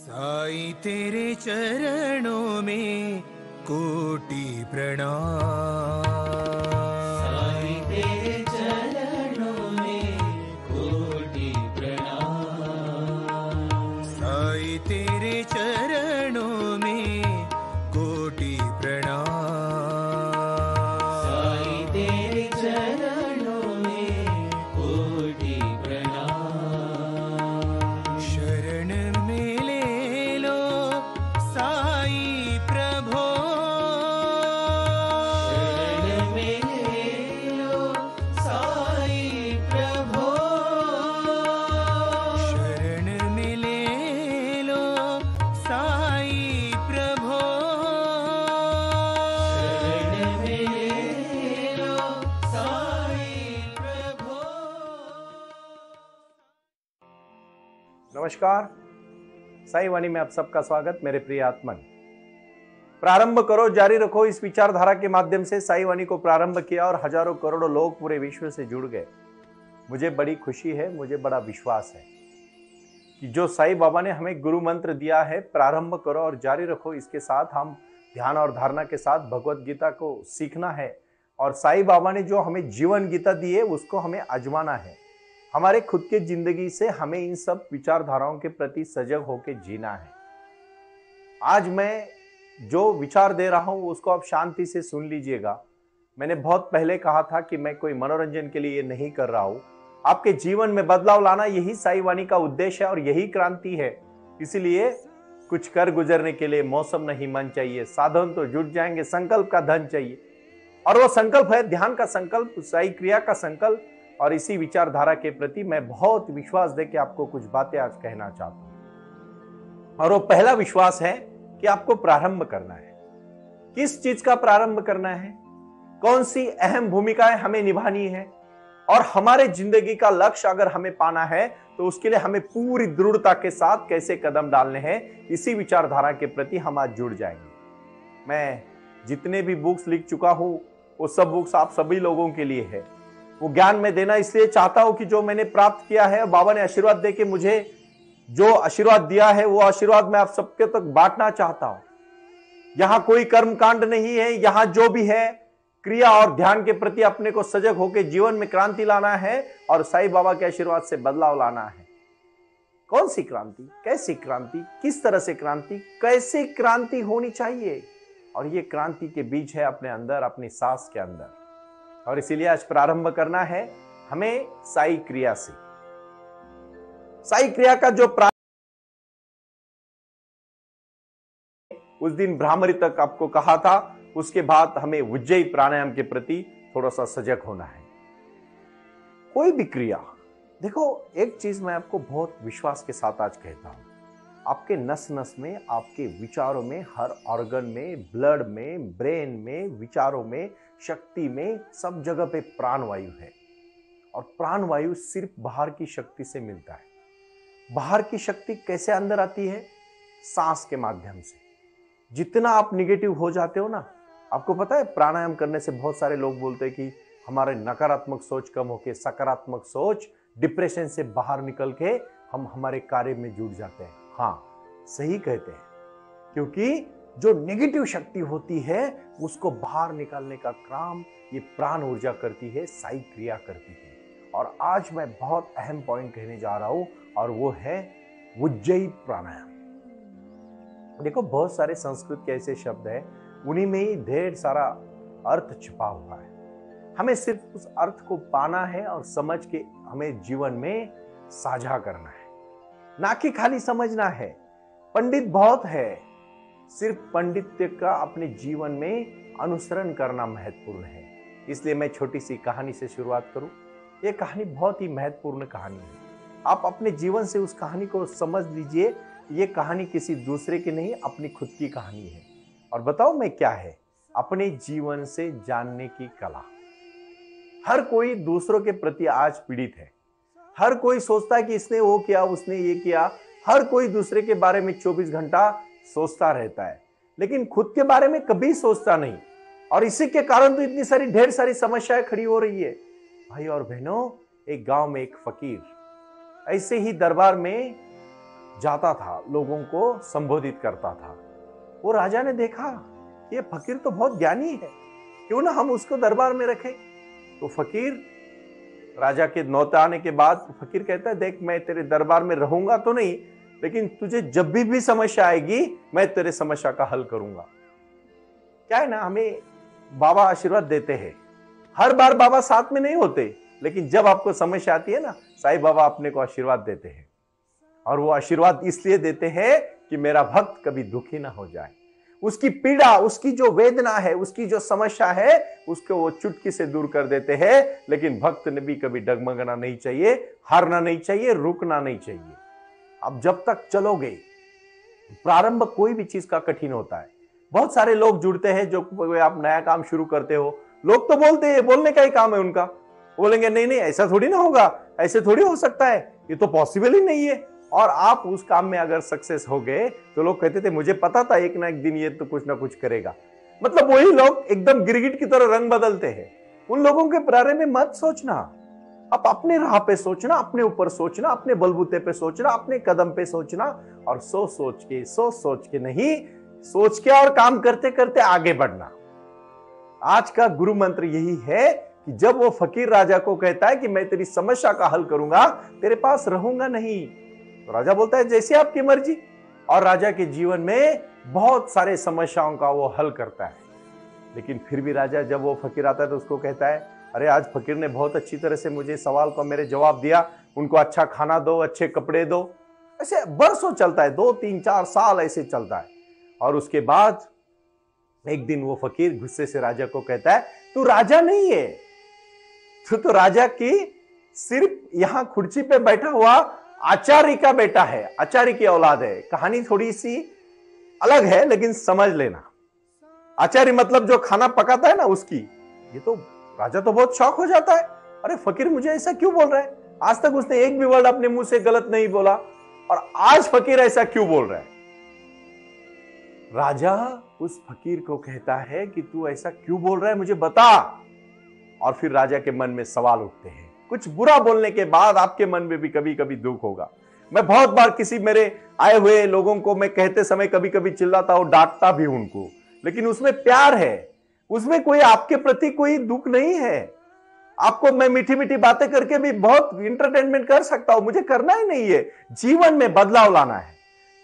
साईं तेरे चरणों में कोटि प्रणाम। साईं तेरे चरणों में कोटि प्रणाम। साईं तेरे चरणों में कोटि प्रणाम। साईं तेरे चरणों में कोटि प्रणाम। शरण में ले लो साईं प्रभो। शरण में ले लो साईं प्रभो। शरण में ले लो साईं प्रभो। शरण में ले लो साईं प्रभो। नमस्कार, साईं वाणी में आप सबका स्वागत। मेरे प्रिय आत्मन, प्रारंभ करो जारी रखो इस विचारधारा के माध्यम से साईं वाणी को प्रारंभ किया और हजारों करोड़ों लोग पूरे विश्व से जुड़ गए। मुझे बड़ी खुशी है, मुझे बड़ा विश्वास है कि जो साईं बाबा ने हमें गुरु मंत्र दिया है, प्रारंभ करो और जारी रखो, इसके साथ हम ध्यान और धारणा के साथ भगवत गीता को सीखना है। और साईं बाबा ने जो हमें जीवन गीता दी है उसको हमें आजमाना है। हमारे खुद के जिंदगी से हमें इन सब विचारधाराओं के प्रति सजग होकर जीना है। आज मैं जो विचार दे रहा हूं उसको आप शांति से सुन लीजिएगा। मैंने बहुत पहले कहा था कि मैं कोई मनोरंजन के लिए नहीं कर रहा हूं। आपके जीवन में बदलाव लाना यही साईं वाणी का उद्देश्य है और यही क्रांति है। इसीलिए कुछ कर गुजरने के लिए मौसम नहीं मन चाहिए, साधन तो जुट जाएंगे, संकल्प का धन चाहिए। और वो संकल्प है ध्यान का संकल्प, साई क्रिया का संकल्प। और इसी विचारधारा के प्रति मैं बहुत विश्वास दे के आपको कुछ बातें आज कहना चाहता हूं। और वो पहला विश्वास है कि आपको प्रारंभ करना है। किस चीज का प्रारंभ करना है, कौन सी अहम भूमिकाएं हमें निभानी है, और हमारे जिंदगी का लक्ष्य अगर हमें पाना है तो उसके लिए हमें पूरी दृढ़ता के साथ कैसे कदम डालने हैं, इसी विचारधारा के प्रति हम आज जुड़ जाएंगे। मैं जितने भी बुक्स लिख चुका हूं वो सब बुक्स आप सभी लोगों के लिए है। वो ज्ञान मैं देना इसलिए चाहता हूं कि जो मैंने प्राप्त किया है, बाबा ने आशीर्वाद दे के मुझे जो आशीर्वाद दिया है वो आशीर्वाद मैं आप सबके तक बांटना चाहता हूं। यहां कोई कर्मकांड नहीं है, यहां जो भी है क्रिया और ध्यान के प्रति अपने को सजग होकर जीवन में क्रांति लाना है और साईं बाबा के आशीर्वाद से बदलाव लाना है। कौन सी क्रांति, कैसी क्रांति, किस तरह से क्रांति, कैसे क्रांति होनी चाहिए, और ये क्रांति के बीज है अपने अंदर, अपनी सांस के अंदर। और इसीलिए आज प्रारंभ करना है हमें साई क्रिया से। साई क्रिया का जो उस दिन भ्रामरी तक आपको कहा था, उसके बाद हमें उज्जयी प्राणायाम के प्रति थोड़ा सा सजग होना है। कोई भी क्रिया, देखो एक चीज मैं आपको बहुत विश्वास के साथ आज कहता हूं, आपके नस नस में, आपके विचारों में, हर ऑर्गन में, ब्लड में, ब्रेन में, विचारों में, शक्ति में, सब जगह पे प्राणवायु है। और प्राणवायु सिर्फ बाहर की शक्ति से मिलता है। बाहर की शक्ति कैसे अंदर आती है? सांस के माध्यम से। जितना आप निगेटिव हो जाते हो ना, आपको पता है प्राणायाम करने से बहुत सारे लोग बोलते हैं कि हमारे नकारात्मक सोच कम होके सकारात्मक सोच, डिप्रेशन से बाहर निकल के हम हमारे कार्य में जुट जाते हैं। हाँ, सही कहते हैं, क्योंकि जो नेगेटिव शक्ति होती है उसको बाहर निकालने का काम ये प्राण ऊर्जा करती है, साई क्रिया करती है। और आज मैं बहुत अहम पॉइंट कहने जा रहा हूं और वो है उज्जयी प्राणायाम। देखो बहुत सारे संस्कृत के ऐसे शब्द हैं, उन्हीं में ही ढेर सारा अर्थ छिपा हुआ है। हमें सिर्फ उस अर्थ को पाना है और समझ के हमें जीवन में साझा करना है, ना कि खाली समझना है। पंडित बहुत है, सिर्फ पंडित्य का अपने जीवन में अनुसरण करना महत्वपूर्ण है। इसलिए मैं छोटी सी कहानी से शुरुआत करूं। यह कहानी बहुत ही महत्वपूर्ण कहानी है। आप अपने जीवन से उस कहानी को समझ लीजिए। ये कहानी किसी दूसरे की नहीं, अपनी खुद की कहानी है। और बताओ मैं क्या है? अपने जीवन से जानने की कला। हर कोई दूसरों के प्रति आज पीड़ित है। हर कोई सोचता है कि इसने वो किया, उसने ये किया। हर कोई दूसरे के बारे में 24 घंटा सोचता रहता है, लेकिन खुद के बारे में कभी सोचता नहीं। और इसी के कारण तो इतनी सारी ढेर सारी समस्याएं खड़ी हो रही है। भाई और बहनों, एक गांव में एक फकीर ऐसे ही दरबार में जाता था, लोगों को संबोधित करता था। वो राजा ने देखा ये फकीर तो बहुत ज्ञानी है, क्यों ना हम उसको दरबार में रखें। तो फकीर राजा के नौते आने के बाद फकीर कहता है, देख मैं तेरे दरबार में रहूंगा तो नहीं, लेकिन तुझे जब भी समस्या आएगी मैं तेरे समस्या का हल करूंगा। क्या है ना, हमें बाबा आशीर्वाद देते हैं, हर बार बाबा साथ में नहीं होते, लेकिन जब आपको समस्या आती है ना, साईं बाबा अपने को आशीर्वाद देते हैं। और वो आशीर्वाद इसलिए देते हैं कि मेरा भक्त कभी दुखी ना हो जाए, उसकी पीड़ा, उसकी जो वेदना है, उसकी जो समस्या है, उसको वो चुटकी से दूर कर देते हैं। लेकिन भक्त ने भी कभी डगमगना नहीं चाहिए, हारना नहीं चाहिए, रुकना नहीं चाहिए। अब जब तक चलोगे, प्रारंभ कोई भी चीज का कठिन होता है। बहुत सारे लोग जुड़ते हैं, जो आप नया काम शुरू करते हो, लोग तो बोलते हैं, बोलने का ही काम है उनका, बोलेंगे नहीं नहीं ऐसा थोड़ी ना होगा, ऐसे थोड़ी हो सकता है, ये तो पॉसिबल ही नहीं है। और आप उस काम में अगर सक्सेस हो गए तो लोग कहते थे मुझे पता था एक ना एक दिन ये तो कुछ ना कुछ करेगा। मतलब वही लोग एकदम गिरगिट की तरह रंग बदलते हैं। उन लोगों के बारे में मत सोचना, आप अपने राह पे सोचना, अपने ऊपर सोचना, अपने बलबूते पे सोचना, अपने कदम पे सोचना, और सोच के नहीं, सोच के और काम करते करते आगे बढ़ना। आज का गुरु मंत्र यही है कि जब वो फकीर राजा को कहता है कि मैं तेरी समस्या का हल करूंगा, तेरे पास रहूंगा नहीं, तो राजा बोलता है जैसे आपकी मर्जी। और राजा के जीवन में बहुत सारे समस्याओं का वो हल करता है। लेकिन फिर भी राजा जब वो फकीर आता है तो उसको कहता है, अरे आज फकीर ने बहुत अच्छी तरह से मुझे सवाल का मेरे जवाब दिया, उनको अच्छा खाना दो, अच्छे कपड़े दो। ऐसे बरसों चलता है, 2 3 4 साल ऐसे चलता है। और उसके बाद एक दिन वो फकीर गुस्से से राजा को कहता है, तू राजा नहीं है, तू तो राजा की सिर्फ यहां कुर्सी पे बैठा हुआ आचार्य का बेटा है, आचार्य की औलाद है। कहानी थोड़ी सी अलग है, लेकिन समझ लेना। आचार्य मतलब जो खाना पकाता है ना, उसकी। ये तो राजा तो बहुत शौक हो जाता है, अरे फकीर मुझे ऐसा क्यों बोल रहा है, आज तक उसने एक भी वर्ड अपने मुंह से गलत नहीं बोला, और आज फकीर ऐसा क्यों बोल रहा है। राजा उस फकीर को कहता है कि तू ऐसा क्यों बोल रहा है, मुझे बता। और फिर राजा के मन में सवाल उठते हैं। कुछ बुरा बोलने के बाद आपके मन में भी कभी कभी दुख होगा। मैं बहुत बार किसी मेरे आए हुए लोगों को मैं कहते समय कभी कभी चिल्लाता हूं, डांटता भी उनको, लेकिन उसमें प्यार है, उसमें कोई आपके प्रति कोई दुख नहीं है। आपको मैं मीठी मीठी बातें करके भी बहुत इंटरटेनमेंट कर सकता हूं, मुझे करना ही नहीं है, जीवन में बदलाव लाना है।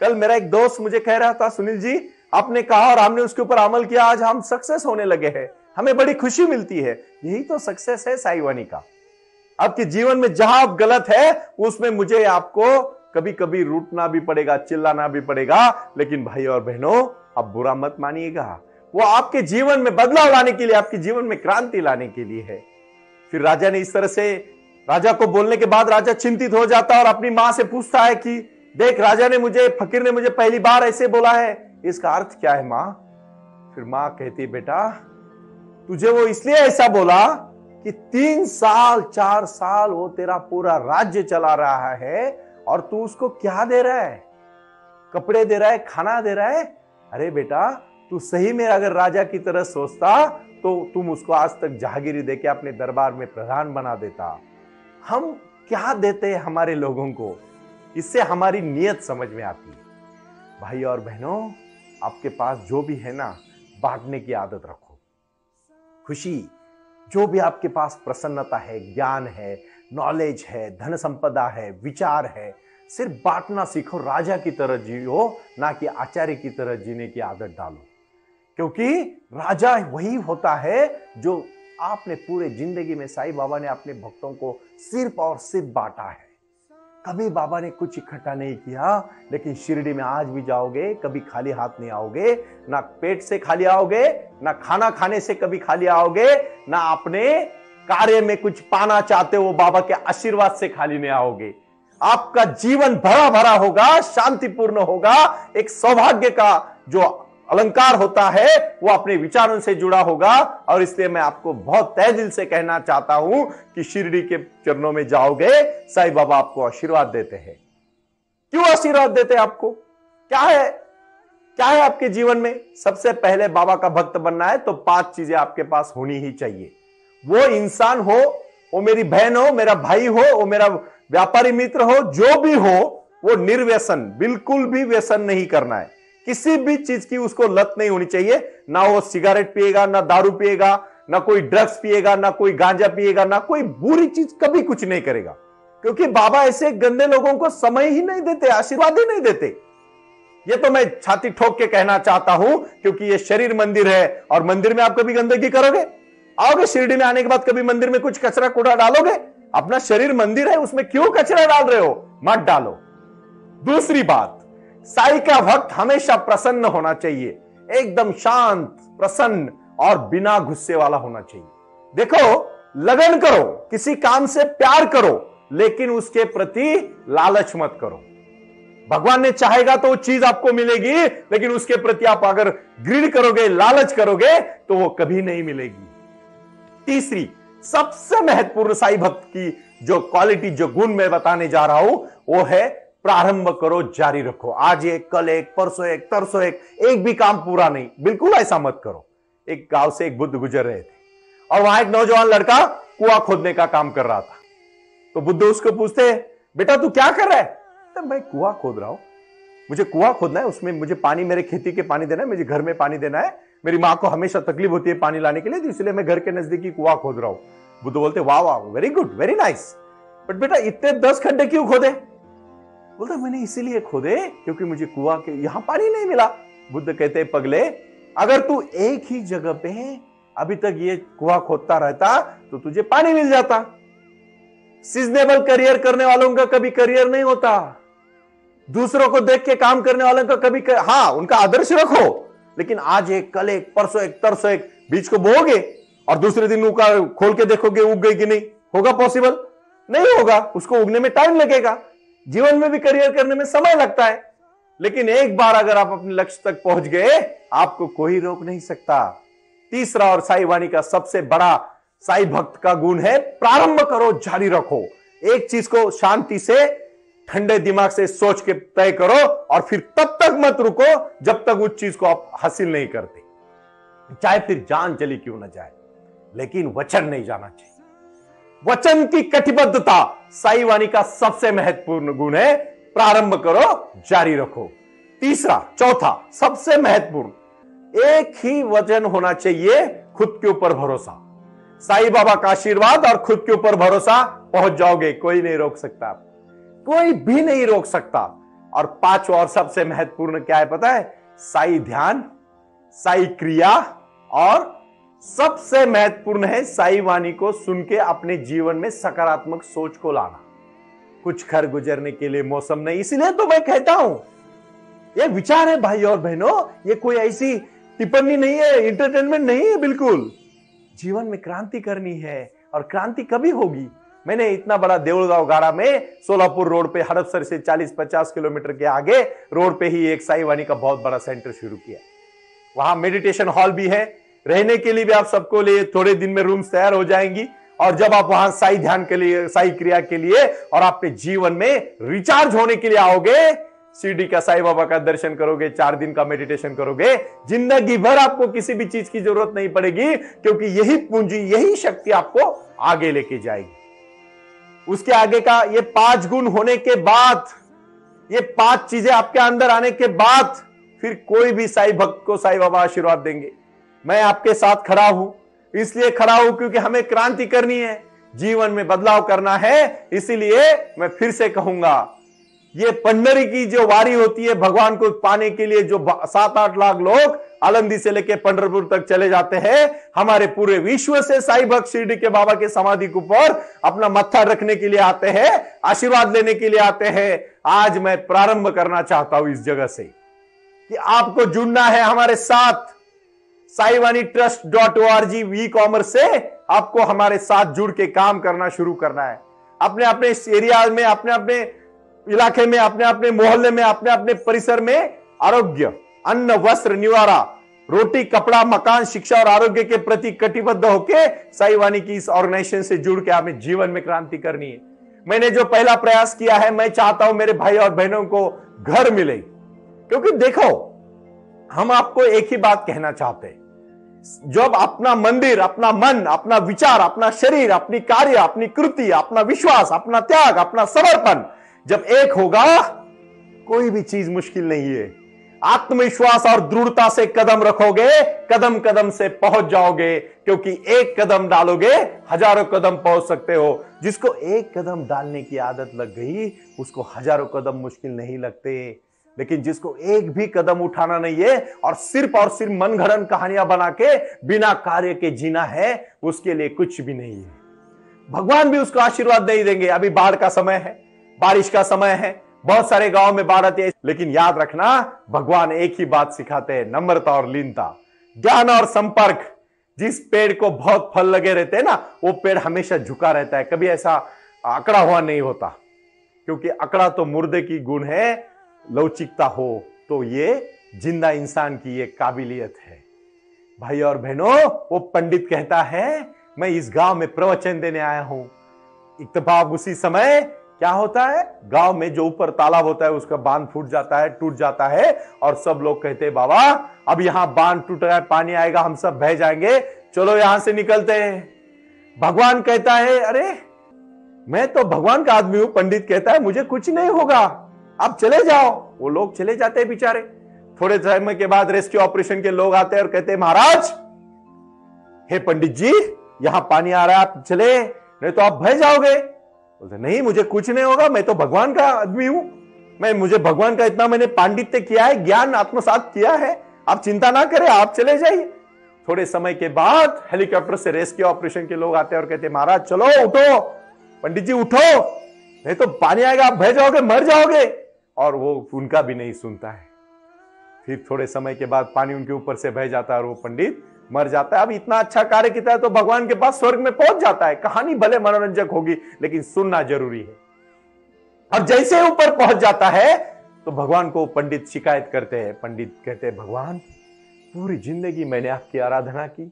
कल मेरा एक दोस्त मुझे कह रहा था, सुनील जी आपने कहा और हमने उसके ऊपर अमल किया, आज हम सक्सेस होने लगे हैं, हमें बड़ी खुशी मिलती है। यही तो सक्सेस है साईं वाणी का। आपके जीवन में जहां आप गलत है उसमें मुझे आपको कभी कभी रूठना भी पड़ेगा, चिल्लाना भी पड़ेगा, लेकिन भाई और बहनों आप बुरा मत मानिएगा, वो आपके जीवन में बदलाव लाने के लिए, आपके जीवन में क्रांति लाने के लिए है। फिर राजा ने इस तरह से, राजा को बोलने के बाद राजा चिंतित हो जाता है और अपनी मां से पूछता है कि देख राजा ने मुझे, फकीर ने मुझे पहली बार ऐसे बोला है, इसका अर्थ क्या है मां। फिर मां कहती, बेटा तुझे वो इसलिए ऐसा बोला कि 3 साल 4 साल वो तेरा पूरा राज्य चला रहा है और तू उसको क्या दे रहा है, कपड़े दे रहा है, खाना दे रहा है। अरे बेटा तू सही में अगर राजा की तरह सोचता तो तुम उसको आज तक जहागिरी देके अपने दरबार में प्रधान बना देता। हम क्या देते हैं हमारे लोगों को, इससे हमारी नीयत समझ में आती है। भाई और बहनों आपके पास जो भी है ना, बांटने की आदत रखो। खुशी, जो भी आपके पास प्रसन्नता है, ज्ञान है, नॉलेज है, धन संपदा है, विचार है, सिर्फ बांटना सीखो। राजा की तरह जियो, ना कि आचार्य की तरह जीने की आदत डालो, क्योंकि राजा वही होता है जो आपने पूरे जिंदगी में, साईं बाबा ने अपने भक्तों को सिर्फ और सिर्फ बांटा है। कभी बाबा ने कुछ इकट्ठा नहीं किया, लेकिन शिरडी में आज भी जाओगे कभी खाली हाथ नहीं आओगे, ना पेट से खाली आओगे, ना खाना खाने से कभी खाली आओगे, ना अपने कार्य में कुछ पाना चाहते हो बाबा के आशीर्वाद से खाली नहीं आओगे। आपका जीवन भरा भरा होगा, शांतिपूर्ण होगा, एक सौभाग्य का जो अलंकार होता है वो अपने विचारों से जुड़ा होगा। और इसलिए मैं आपको बहुत तहे दिल से कहना चाहता हूं कि शिरडी के चरणों में जाओगे, साईं बाबा आपको आशीर्वाद देते हैं। क्यों आशीर्वाद देते हैं आपको, क्या है आपके जीवन में? सबसे पहले बाबा का भक्त बनना है तो 5 चीजें आपके पास होनी ही चाहिए। वो इंसान हो, वो मेरी बहन हो, मेरा भाई हो, वो मेरा व्यापारी मित्र हो, जो भी हो, वो निर्व्यसन, बिल्कुल भी व्यसन नहीं करना है, किसी भी चीज की उसको लत नहीं होनी चाहिए। ना वो सिगरेट पिएगा, ना दारू पिएगा, ना कोई ड्रग्स पिएगा, ना कोई गांजा पिएगा, ना कोई बुरी चीज, कभी कुछ नहीं करेगा, क्योंकि बाबा ऐसे गंदे लोगों को समय ही नहीं देते, आशीर्वाद ही नहीं देते। ये तो मैं छाती ठोक के कहना चाहता हूं, क्योंकि ये शरीर मंदिर है, और मंदिर में आप कभी गंदगी करोगे? आओगे शिरडी में आने के बाद कभी मंदिर में कुछ कचरा कूड़ा डालोगे? अपना शरीर मंदिर है, उसमें क्यों कचरा डाल रहे हो? मत डालो। दूसरी बात, साईं का भक्त हमेशा प्रसन्न होना चाहिए, एकदम शांत, प्रसन्न और बिना गुस्से वाला होना चाहिए। देखो, लगन करो, किसी काम से प्यार करो, लेकिन उसके प्रति लालच मत करो। भगवान ने चाहेगा तो वो चीज आपको मिलेगी, लेकिन उसके प्रति आप अगर ग्रीड करोगे, लालच करोगे, तो वो कभी नहीं मिलेगी। तीसरी सबसे महत्वपूर्ण साईं भक्त की जो क्वालिटी, जो गुण मैं बताने जा रहा हूं, वो है प्रारंभ करो, जारी रखो। आज एक, कल एक, परसों एक, तरसों एक भी काम पूरा नहीं, बिल्कुल ऐसा मत करो। एक गांव से एक बुद्ध गुजर रहे थे, और वहां एक नौजवान लड़का कुआं खोदने का काम कर रहा था। तो बुद्ध उसको पूछते, बेटा तू क्या कर रहा है? तो मैं कुआं खोद रहा हूं, मुझे कुआं खोदना है, उसमें मुझे पानी, मेरे खेती के पानी देना है, मुझे घर में पानी देना है, मेरी मां को हमेशा तकलीफ होती है पानी लाने के लिए, तो इसलिए मैं घर के नजदीकी कुआं खोद रहा हूं। बुद्ध बोलते, वाह वाह, very good, very nice, but बेटा इतने 10 खड्डे क्यों खोदे? बोलता, मैंने इसीलिए खोदे क्योंकि मुझे कुआं के यहां पानी नहीं मिला। बुद्ध कहते, पगले, अगर तू एक ही जगह पे अभी तक ये कुआं खोदता रहता तो तुझे पानी मिल जाता। सीजनेबल करियर करने वालों का कभी करियर नहीं होता, दूसरों को देख के काम करने वालों का कभी हाँ, उनका आदर्श रखो, लेकिन आज एक, कल एक, परसों एक, तरसों एक, बीज को बोओगे और दूसरे दिन उसका खोल के देखोगे उग गई कि नहीं, होगा पॉसिबल? नहीं होगा, उसको उगने में टाइम लगेगा। जीवन में भी करियर करने में समय लगता है, लेकिन एक बार अगर आप अपने लक्ष्य तक पहुंच गए, आपको कोई रोक नहीं सकता। तीसरा और साईं वाणी का सबसे बड़ा साईं भक्त का गुण है प्रारंभ करो, जारी रखो। एक चीज को शांति से, ठंडे दिमाग से सोच के तय करो, और फिर तब तक मत रुको जब तक उस चीज को आप हासिल नहीं करते, चाहे फिर जान चली क्यों ना जाए, लेकिन वचन नहीं जाना चाहिए। वचन की कटिबद्धता साईं वाणी का सबसे महत्वपूर्ण गुण है, प्रारंभ करो, जारी रखो। तीसरा, चौथा सबसे महत्वपूर्ण, एक ही वचन होना चाहिए, खुद के ऊपर भरोसा। साईं बाबा का आशीर्वाद और खुद के ऊपर भरोसा, पहुंच जाओगे, कोई नहीं रोक सकता, कोई भी नहीं रोक सकता। और पांचवा और सबसे महत्वपूर्ण क्या है पता है? साईं ध्यान, साईं क्रिया, और सबसे महत्वपूर्ण है साईं वाणी को सुन के अपने जीवन में सकारात्मक सोच को लाना। कुछ खर गुजरने के लिए मौसम नहीं, इसलिए तो मैं कहता हूं, ये विचार है भाई और बहनों, ये कोई ऐसी टिप्पणी नहीं है, इंटरटेनमेंट नहीं है, बिल्कुल जीवन में क्रांति करनी है, और क्रांति कभी होगी? मैंने इतना बड़ा देऊलगांव गारा में सोलापुर रोड पे, हड़पसर से 40-50 किलोमीटर के आगे रोड पे ही एक साईं वाणी का बहुत बड़ा सेंटर शुरू किया। वहां मेडिटेशन हॉल भी है, रहने के लिए भी आप सबको लिए थोड़े दिन में रूम्स तैयार हो जाएंगी, और जब आप वहां साईं ध्यान के लिए, साईं क्रिया के लिए और अपने जीवन में रिचार्ज होने के लिए आओगे, शिरडी का साईं बाबा का दर्शन करोगे, 4 दिन का मेडिटेशन करोगे, जिंदगी भर आपको किसी भी चीज की जरूरत नहीं पड़ेगी, क्योंकि यही पूंजी, यही शक्ति आपको आगे लेके जाएगी। उसके आगे का ये 5 गुण होने के बाद, ये 5 चीजें आपके अंदर आने के बाद, फिर कोई भी साईं भक्त को साईं बाबा आशीर्वाद देंगे। मैं आपके साथ खड़ा हूं, इसलिए खड़ा हूं क्योंकि हमें क्रांति करनी है, जीवन में बदलाव करना है। इसीलिए मैं फिर से कहूंगा, ये पंडरी की जो वारी होती है, भगवान को पाने के लिए जो 7-8 लाख लोग आलंदी से लेकर पंढरपुर तक चले जाते हैं, हमारे पूरे विश्व से साईं भक्त शिरडी के बाबा के समाधि के ऊपर अपना मत्था रखने के लिए आते हैं, आशीर्वाद लेने के लिए आते हैं। आज मैं प्रारंभ करना चाहता हूं इस जगह से कि आपको जुड़ना है हमारे साथ। साईवानीट्रस्ट.org ई-कॉमर्स से आपको हमारे साथ जुड़ के काम करना शुरू करना है। अपने अपने एरिया में, अपने अपने इलाके में, अपने अपने मोहल्ले में, अपने अपने परिसर में आरोग्य, अन्न, वस्त्र, निवारा, रोटी, कपड़ा, मकान, शिक्षा और आरोग्य के प्रति कटिबद्ध होके साईं वाणी की इस ऑर्गेनाइजेशन से जुड़ के हमें जीवन में क्रांति करनी है। मैंने जो पहला प्रयास किया है, मैं चाहता हूं मेरे भाई और बहनों को घर मिले, क्योंकि देखो, हम आपको एक ही बात कहना चाहते हैं, जब अपना मंदिर, अपना मन, अपना विचार, अपना शरीर, अपनी कार्य, अपनी कृति, अपना विश्वास, अपना त्याग, अपना समर्पण जब एक होगा, कोई भी चीज मुश्किल नहीं है। आत्मविश्वास और दृढ़ता से कदम रखोगे, कदम कदम से पहुंच जाओगे, क्योंकि एक कदम डालोगे हजारों कदम पहुंच सकते हो। जिसको एक कदम डालने की आदत लग गई उसको हजारों कदम मुश्किल नहीं लगते, लेकिन जिसको एक भी कदम उठाना नहीं है और सिर्फ मन घड़न कहानियां बना के बिना कार्य के जीना है, उसके लिए कुछ भी नहीं है। भगवान भी उसको आशीर्वाद नहीं देंगे। अभी बाढ़ का समय है, बारिश का समय है, बहुत सारे गांव में बाढ़ आती है, लेकिन याद रखना भगवान एक ही बात सिखाते हैं, नम्रता और लीनता, ज्ञान और संपर्क। जिस पेड़ को बहुत फल लगे रहते हैं ना, वो पेड़ हमेशा झुका रहता है, कभी ऐसा अकड़ा हुआ नहीं होता, क्योंकि अकड़ा तो मुर्दे की गुण है, लवचिकता हो तो ये जिंदा इंसान की ये काबिलियत है। भाई और बहनों, वो पंडित कहता है मैं इस गांव में प्रवचन देने आया हूं। इत्तेफाक उसी समय क्या होता है, गांव में जो ऊपर तालाब होता है उसका बांध फूट जाता है, टूट जाता है, और सब लोग कहते हैं बाबा अब यहां बांध टूट रहा है, पानी आएगा, हम सब बह जाएंगे, चलो यहां से निकलते हैं। भगवान कहता है अरे मैं तो भगवान का आदमी हूं। पंडित कहता है मुझे कुछ नहीं होगा, आप चले जाओ। वो लोग चले जाते हैं बेचारे। थोड़े समय के बाद रेस्क्यू ऑपरेशन के लोग आते हैं और कहते हैं महाराज, हे पंडित जी यहां पानी आ रहा है, आप चले, नहीं तो आप बह जाओगे। बोलते नहीं मुझे कुछ नहीं होगा, मैं तो भगवान का आदमी हूं, मुझे भगवान का इतना मैंने पांडित्य किया है, ज्ञान आत्मसात किया है, आप चिंता ना करें, आप चले जाइए। थोड़े समय के बाद हेलीकॉप्टर से रेस्क्यू ऑपरेशन के लोग आते हैं और कहते हैं महाराज चलो उठो, पंडित जी उठो, नहीं तो पानी आएगा, आप बह जाओगे, मर जाओगे। और वो उनका भी नहीं सुनता है। फिर थोड़े समय के बाद पानी उनके ऊपर से बह जाता है और वो पंडित मर जाता है। अब इतना अच्छा कार्य किया है तो भगवान के पास स्वर्ग में पहुंच जाता है। कहानी भले मनोरंजक होगी, लेकिन सुनना जरूरी है। और जैसे ऊपर पहुंच जाता है तो भगवान को पंडित शिकायत करते हैं। पंडित कहते हैं भगवान पूरी जिंदगी मैंने आपकी आराधना की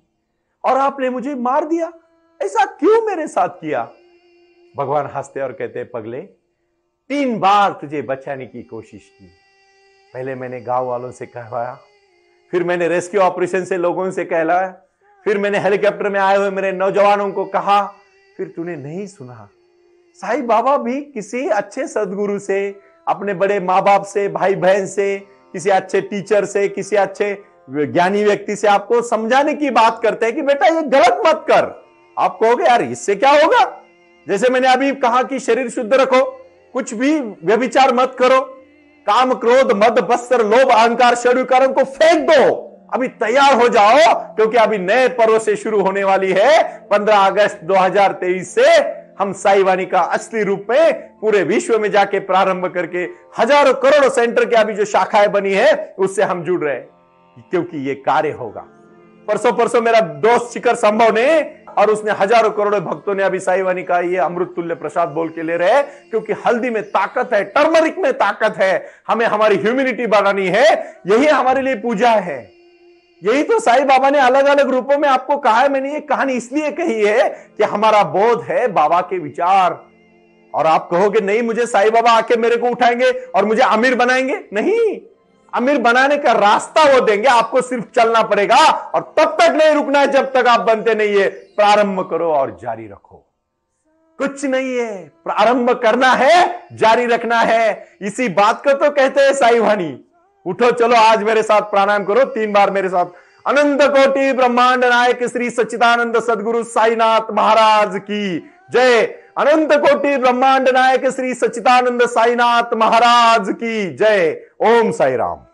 और आपने मुझे मार दिया, ऐसा क्यों मेरे साथ किया? भगवान हंसते और कहते हैं पगले 3 बार तुझे बचाने की कोशिश की। पहले मैंने गांव वालों से कहवाया, फिर मैंने रेस्क्यू ऑपरेशन से लोगों से कहलाया, फिर मैंने हेलीकॉप्टर में आए हुए मेरे नौजवानों को कहा, फिर तूने नहीं सुना। साईं बाबा भी किसी अच्छे सदगुरु से, अपने बड़े माँ बाप से, भाई बहन से, किसी अच्छे टीचर से, किसी अच्छे ज्ञानी व्यक्ति से आपको समझाने की बात करते हैं कि बेटा ये गलत मत कर। आप कहोगे यार इससे क्या होगा? जैसे मैंने अभी कहा कि शरीर शुद्ध रखो, कुछ भी व्यभिचार मत करो, काम क्रोध मद बस्तर लोभ अहंकार षड्विकारों को फेंक दो, अभी तैयार हो जाओ, क्योंकि अभी नए पर्व से शुरू होने वाली है। 15 अगस्त 2023 से हम साई वाणी का असली रूप में पूरे विश्व में जाके प्रारंभ करके हजारों करोड़ों सेंटर की अभी जो शाखाएं बनी है उससे हम जुड़ रहे हैं, क्योंकि ये कार्य होगा। परसों मेरा दोस्त शिखर संभव ने और उसने हजारों करोड़ों भक्तों ने अभी साई वाणी का ये अमृत तुल्य प्रसाद बोल के ले रहे हैं, क्योंकि हल्दी में ताकत है, टर्मरिक में ताकत है। हमें हमारी ह्यूमिनिटी बढ़ानी है, यही हमारे लिए पूजा है। यही तो साईं बाबा ने अलग अलग रूपों में आपको कहा है। मैंने ये कहानी इसलिए कही है कि हमारा बोध है बाबा के विचार। और आप कहोगे नहीं मुझे साईं बाबा आके मेरे को उठाएंगे और मुझे अमीर बनाएंगे। नहीं, अमीर बनाने का रास्ता वो देंगे, आपको सिर्फ चलना पड़ेगा और तब तक नहीं रुकना है जब तक आप बनते नहीं है। प्रारंभ करो और जारी रखो, कुछ नहीं है, प्रारंभ करना है, जारी रखना है। इसी बात को तो कहते हैं साईं वाणी। उठो चलो आज मेरे साथ प्राणायाम करो 3 बार मेरे साथ। अनंत कोटि ब्रह्मांड नायक श्री सच्चिदानंद सदगुरु साईनाथ महाराज की जय। अनंत कोटि ब्रह्मांड नायक श्री सच्चिदानंद साईनाथ महाराज की जय। ओम साई राम।